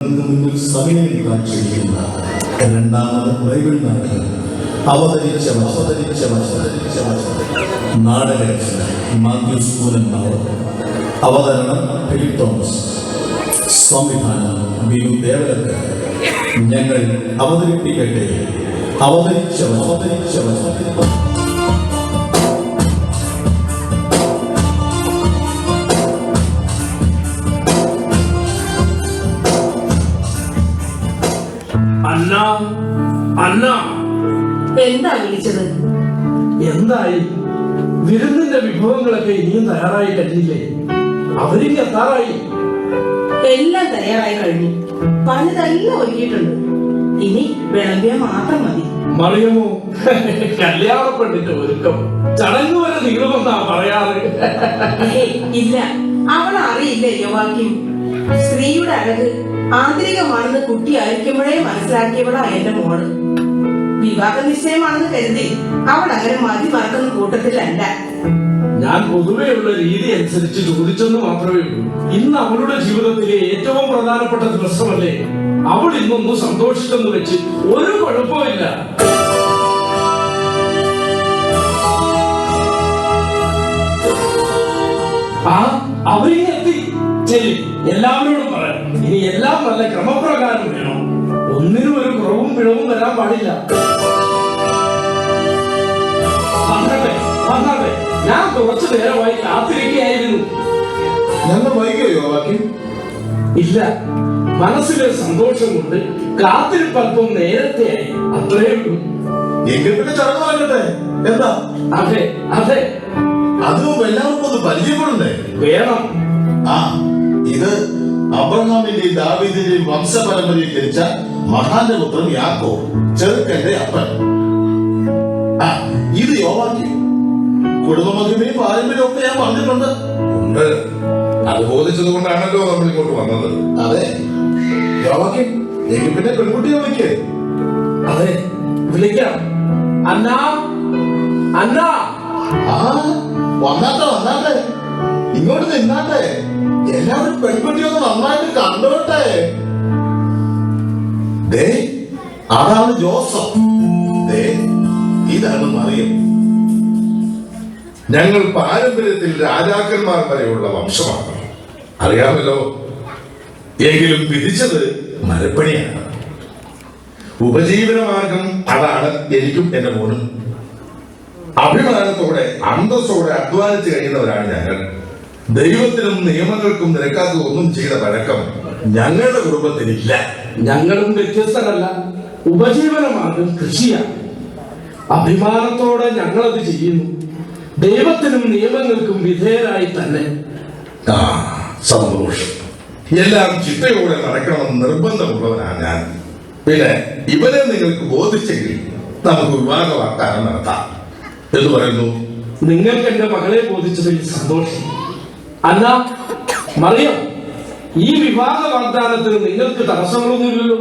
മുന്നിൽ സമയം കാണിച്ചിരിക്കുന്ന രണ്ടാമത് ബൈബിൾ നാടകം അവതരിച്ച നാടകരചന മാത്യൂസ് പൂനന്മാർ, അവതരണം ഫിലിപ്പ് തോമസ്, സംവിധാനം ബിനു ദേവലക്ക്. ഞങ്ങൾ അവതരിപ്പിക്കട്ടെ എന്താ വിളിച്ചത്? എന്തായി? വിരുന്നിന്റെ വിഭവങ്ങളൊക്കെ ഇനിയും തയ്യാറായി കഴിഞ്ഞില്ലേ? അവരും എത്താറായി. എല്ലാം തയ്യാറായി കഴിഞ്ഞു. പലതെല്ലാം ഒരുക്കിയിട്ടുണ്ട്. ഇനി വിളമ്പിയ മാത്രം മതി. മറിയമോ, കല്യാണപ്പെട്ടിട്ട് ഒരുക്കം ചടങ്ങ് വരെ നീളുമെന്നാ പറയാറ്. ഇല്ല, അവളെ അറിയില്ല യോവാക്യം. സ്ത്രീയുടെ അഴക് ആന്തരികമാണെന്ന് കുട്ടി ആയിരിക്കുമ്പോഴേ മനസ്സിലാക്കിയവളാ എന്റെ മോള്. വിവാഹ നിശ്ചയമാണെന്ന് കരുതി അവൾ അങ്ങനെ മതി മറക്കുന്ന കൂട്ടത്തിലല്ല. ഞാൻ പൊതുവെയുള്ള രീതി അനുസരിച്ച് ചോദിച്ചെന്ന് മാത്രമേ ഉള്ളൂ. ഇന്ന് അവളുടെ ജീവിതത്തിലെ ഏറ്റവും പ്രധാനപ്പെട്ട ദിവസമല്ലേ? അവൾ ഇന്നൊന്ന് സന്തോഷിച്ചെന്ന് വെച്ച് ഒരു കുഴപ്പമില്ല. അവരിങ്ങെത്തി. ശരി, എല്ലാവരോടും പറയാം. ഇനി എല്ലാം നല്ല ക്രമപ്രകാരം വേണം. ഒന്നിനും ഒരു കുറവും പിഴവും വരാൻ പാടില്ല. വന്നാട്ടെ, ഞാൻ കുറച്ചു നേരമായി കാത്തിരിക്കുകയായിരുന്നു. ഞങ്ങൾ വൈകിയോ ബാക്കി? ഇല്ല, മനസ്സിലെ സന്തോഷം കൊണ്ട് കാത്തിരിപ്പല്പം നേരത്തെയായി, അത്രേ ഉള്ളൂ. എങ്കിൽ പിന്നെ ചടങ്ങ് വാങ്ങട്ടെ. എന്താ? അതെ, അതും എല്ലാവർക്കും ഒന്ന് പരിചയപ്പെടണ്ടേ? വേണം. ഇത് അബ്രഹാമിന്റെയും ദാവീദിന്റെയും വംശപരമ്പരയിൽ ജനിച്ച മഹാന്റെ പുത്രൻ യാക്കോബ്, ചെറുക്കന്റെ അപ്പൻ. ഇത് യോവാക്യം. കുടുംബമഹിമയും പാരമ്പര്യവും ഒക്കെ ഞാൻ പറഞ്ഞിട്ടുണ്ട്. അത് ബോധിച്ചത് കൊണ്ടാണല്ലോ നമ്മൾ ഇങ്ങോട്ട് വന്നത്. അതെ, യോവാക്യം. എങ്കിൽ പിന്നെ പെൺകുട്ടിയെ വിളിക്കേ? അതെ, വിളിക്കാം. വന്നാട്ടെ, ഇങ്ങോട്ട് നിന്നാട്ടെ. എല്ലാവരും പെൺകുട്ടിയൊന്ന് നന്നായിട്ട് കണ്ടോട്ടെ. അതാണ് ജോസഫ്. ഇതാണ് മറിയം. ഞങ്ങൾ പാരമ്പര്യത്തിൽ രാജാക്കന്മാർ വരെയുള്ള വംശമാണ്, അറിയാമല്ലോ. എങ്കിലും വിധിച്ചത് മരപ്പണിയാണ്. ഉപജീവന മാർഗം അതാണ് എനിക്കും എന്റെ മോനും. അഭിമാനത്തോടെ അന്തസ്സോടെ അധ്വാനിച്ച് കഴിയുന്നവരാണ് ഞങ്ങൾ. ദൈവത്തിനും നിയമങ്ങൾക്കും നിരക്കാത്ത ഒന്നും ചെയ്ത പഴക്കം ഞങ്ങളുടെ കുടുംബത്തിനില്ല. ഞങ്ങളും വ്യത്യസ്തരല്ല. ഉപജീവന മാർഗം കൃഷിയാണ്. അഭിമാനത്തോടെ ഞങ്ങളത് ചെയ്യുന്നു. ദൈവത്തിനും നിയമങ്ങൾക്കും വിധേയരായി തന്നെ. സന്തോഷം. എല്ലാം ചിട്ടയോടെ നടക്കണമെന്ന് നിർബന്ധമുള്ളവനാണ് ഞാൻ. പിന്നെ ഇവരെ നിങ്ങൾക്ക് ബോധിച്ചെങ്കിൽ നമുക്ക് വിവാഹ വാഗ്ദാനം നടത്താം എന്ന് പറയുന്നു. നിങ്ങൾക്ക് എന്റെ മകളെ ബോധിച്ചതിൽ സന്തോഷം. മറിയം, ഈ വിവാഹ വാഗ്ദാനത്തിന് നിങ്ങൾക്ക് തടസ്സങ്ങളൊന്നുമില്ലല്ലോ?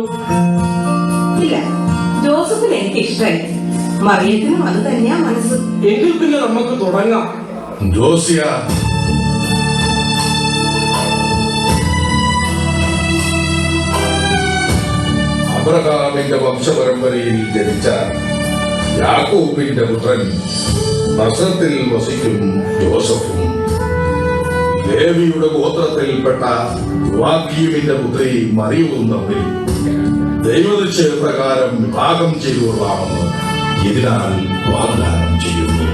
ഇല്ല, ജോസഫിന് എനിക്ക് ഇഷ്ടമായി. മറിയത്തിനും അത് തന്നെയാ മനസ്സ്. എങ്കിൽ പിന്നെ നമുക്ക് തുടങ്ങാം. ജോസിയ, അബ്രഹാമിന്റെ വംശപരമ്പരയിൽ ജനിച്ച യാക്കോബിന്റെ പുത്രൻ നസറത്തിൽ വസിക്കും ജോസഫും, ലേവിയുടെ ഗോത്രത്തിൽപ്പെട്ട യോവാക്കീമിന്റെ പുത്രി മറിയവും തമ്മിൽ ദൈവനിശ്ചയപ്രകാരം വിവാഹം ചെയ്തു കൊള്ളാമെന്ന് ഇതിനാൽ വാഗ്ദാനം ചെയ്യുന്നു.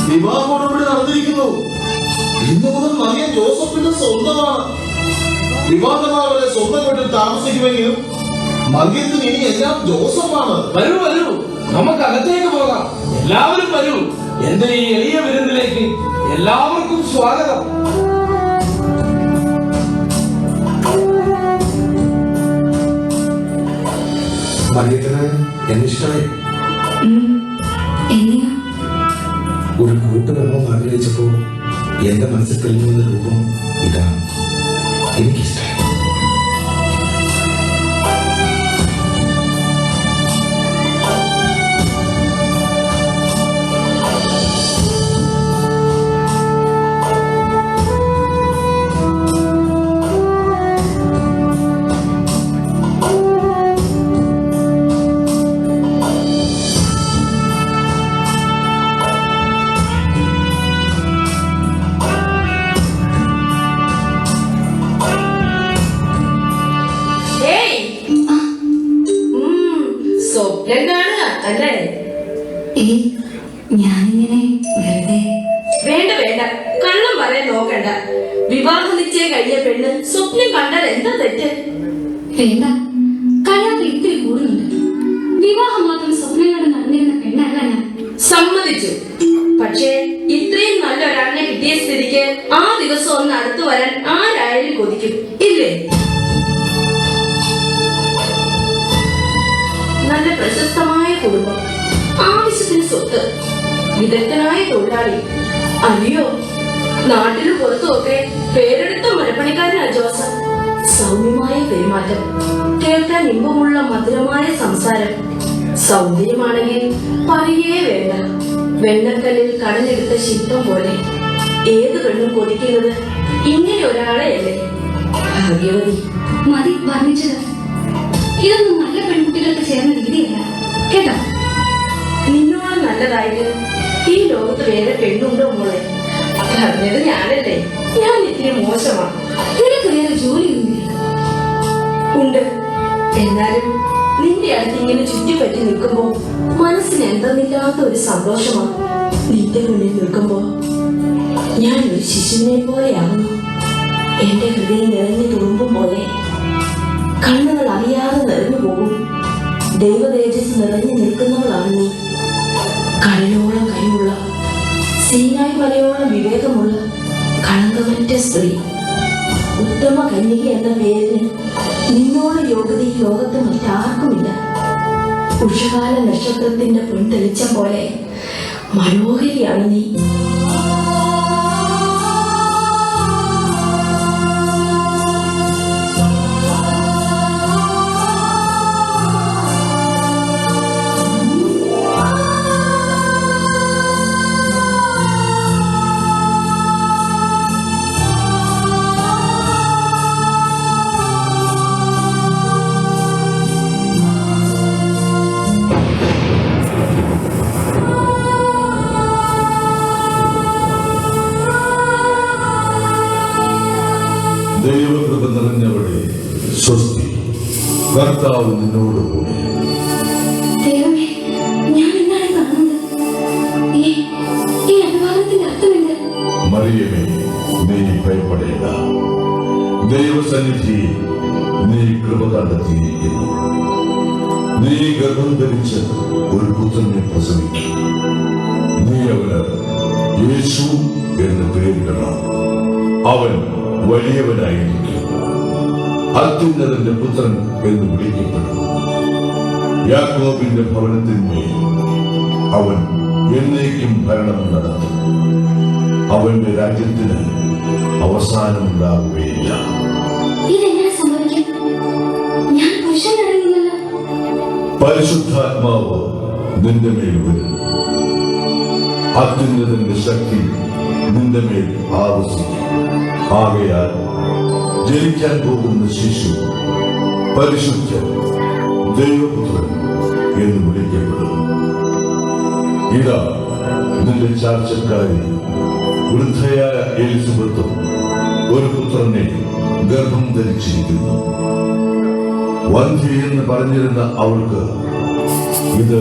വിവാഹോടുകൂടി നടന്നിരിക്കുന്നു. ഇന്നു മുതൽ മറിയം ജോസഫിന്റെ സ്വന്തമാണ്. വിവാഹമാവരെ സ്വന്തം വീട്ടിൽ താമസിക്കുമെങ്കിലും മറിയത്തിന് ഇനി എല്ലാം ജോസഫാണ്. വരൂ, നമുക്ക് അകത്തേക്ക് പോകാം. എല്ലാവരും വരൂ. എന്റെ ഈ എളിയ വിരുന്നിലേക്ക് എല്ലാവർക്കും സ്വാഗതം. മറിയത്തിന് എന്നെ ഇഷ്ടമായി. ഒരു കൂട്ടുബന്ധം ആഗ്രഹിച്ചപ്പോ എന്റെ മനസ്സിൽ തെളിഞ്ഞു വന്ന രൂപം ഇതാണ്. എനിക്കിഷ്ടമായി. എങ്കിൽ ഞാനിങ്ങനെ വെറുതെ വേണ്ട വേണ്ട, കള്ളം പറയാൻ നോക്കണ്ട. വിവാഹ നിശ്ചയം കഴിഞ്ഞ പെണ്ണ് സ്വപ്നം കണ്ടാൽ എന്താ തെറ്റ്? വേണ്ട, കല്യാണം ഇത്തിരി കൂടുന്നുണ്ട്. വിവാഹം മാത്രം സ്വപ്നം കണ്ട് നടന്നിരുന്ന പെണ്ണല്ല ഞാൻ. സമ്മതിച്ചു. പക്ഷേ ഇത്രയും നല്ല ഒരാളിനെ കിട്ടിയ സ്ഥിതിക്ക് ആ ദിവസം ഒന്ന് അടുത്തു വരാൻ ആരായാലും കൊതിക്കും, ഇല്ലേ? നല്ല പ്രശസ്തമായ കുടുംബം, ആവശ്യത്തിന് സ്വത്ത്, വിദഗ്ധനായ തൊഴിലാളി. അയ്യോ, നാട്ടിലും പുറത്തുമൊക്കെ പേരെടുത്ത മരപ്പണിക്കാരനാ ജോസഫ്. സൗമ്യമായ പെരുമാറ്റം, കേൾക്കാൻ ഇമ്പമുള്ള മധുരമായ സംസാരം, സൗന്ദര്യമാണെങ്കിൽ പറയേ വേണ്ട. വെണ്ണക്കല്ലിൽ കടഞ്ഞെടുത്ത ശില്പം പോലെ. ഏത് പെണ്ണും കൊതിക്കുന്നത് ഇങ്ങനെ ഒരാളെയല്ലേ? ഭാഗ്യവതി. മതി വർണ്ണിച്ചത്. ഇതൊന്നും നല്ല പെൺകുട്ടികൾക്ക് ചേർന്ന രീതിയല്ല കേട്ടോ. നിന്നോളം നല്ലതായിട്ട് ഈ ലോകത്ത് വേറെ പെണ്ണുണ്ടോ മോളെ? പറഞ്ഞത് ഞാനല്ലേ, ഞാൻ ഇത്തിരി മോശമാണ്. നിനക്ക് വേറെ ജോലിയൊന്നുമില്ല. ഉണ്ട്. എന്നാലും നിന്റെ അടുത്ത് ഇങ്ങനെ ചുറ്റിപ്പറ്റി നിൽക്കുമ്പോ മനസ്സിന് എന്തെന്നില്ലാത്ത ഒരു സന്തോഷമാണ്. നിന്റെ മുന്നിൽ നിൽക്കുമ്പോ ഞാൻ ഒരു ശിശുവിനെ പോലെയാകുന്നു. എന്റെ ഹൃദയം നിറഞ്ഞു തുളുമ്പും പോലെ. കണ്ണുകൾ അറിയാതെ നിറഞ്ഞു പോകും. ദൈവ തേജസ് നിറഞ്ഞു നിൽക്കുന്നവളാണ് നീ. കടലോളം കഴിവുള്ള, സീനായ് മലയോളം വിവേകമുള്ള, കളങ്കമറ്റ സ്ത്രീ. ഉത്തമ കന്യക എന്ന പേരിന് നിന്നോളം യോഗ്യത ഈ ലോകത്ത് മറ്റാർക്കുമില്ല. ഉഷകാല നക്ഷത്രത്തിന്റെ പൊൻതെളിച്ചം പോലെ മനോഹരിയാണ് നീ. ദൈവകൃപ നിറഞ്ഞവളെ സ്വസ്തി, കർത്താവ് നിന്നോടുകൂടി. ദൈവമേ, ഞാൻ എന്താണ് കാണുന്നത്? ഈ അനുവാദത്തിന്റെ അർത്ഥമെന്ത്? മറിയമേ, നീ ഭയപ്പെടേണ്ട. ദൈവസന്നിധിയിൽ നീ കൃപ കണ്ടെത്തിയിരിക്കുന്നു. നീ ഗർഭം ധരിച്ച് ഒരു പുത്രനെ പ്രസവിക്കും. നീ അവന് യേശു എന്ന് പേരിടണം. അവൻ വലിയവനായിരിക്കും, അത്യുന്നതന്റെ പുത്രൻ എന്ന് വിളിക്കപ്പെടും. യാക്കോബിന്റെ ഭവനത്തിന്മേൽ അവൻ എന്നേക്കും ഭരണം നടത്തും. അവന്റെ രാജ്യത്തിന് അവസാനമുണ്ടാകുകയില്ല. ഇതെങ്ങനെ സംഭവിക്കും? ഞാൻ പുരുഷനടങ്ങില്ലല്ലോ. പരിശുദ്ധാത്മാവ് നിന്റെ മേൽ വരും. അത്യുന്നതന്റെ ശക്തി നിന്റെ മേൽ ആവസിക്കും. ആകയാൽ ജനിക്കാൻ പോകുന്ന ശിശു പരിശുദ്ധൻ, ദൈവപുത്രൻ എന്ന് വിളിക്കപ്പെടും. ഇതാ നിന്റെ ചാർച്ചക്കാരി വൃദ്ധയായ എലിസബത്തും ഒരു പുത്രനെ ഗർഭം ധരിച്ചിരിക്കുന്നു. വന്ധ്യയെന്ന് പറഞ്ഞിരുന്ന അവൾക്ക് ഇത്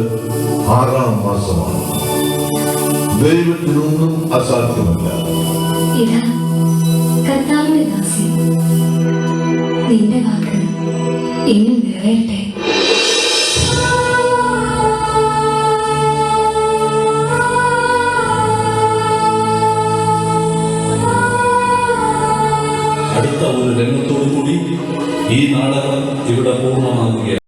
6-ാം മാസമാണ്. ദൈവത്തിനൊന്നും അസാധ്യമല്ല. ഇതാ കർത്താവിന്റെ ദാസി, നിന്റെ വാക്ക് എന്നിൽ നിറവേറട്ടെ. അടുത്ത ഒരു രംഗത്തോടു കൂടി ഈ നാടകം ഇവിടെ പൂർണ്ണമാകുകയാണ്.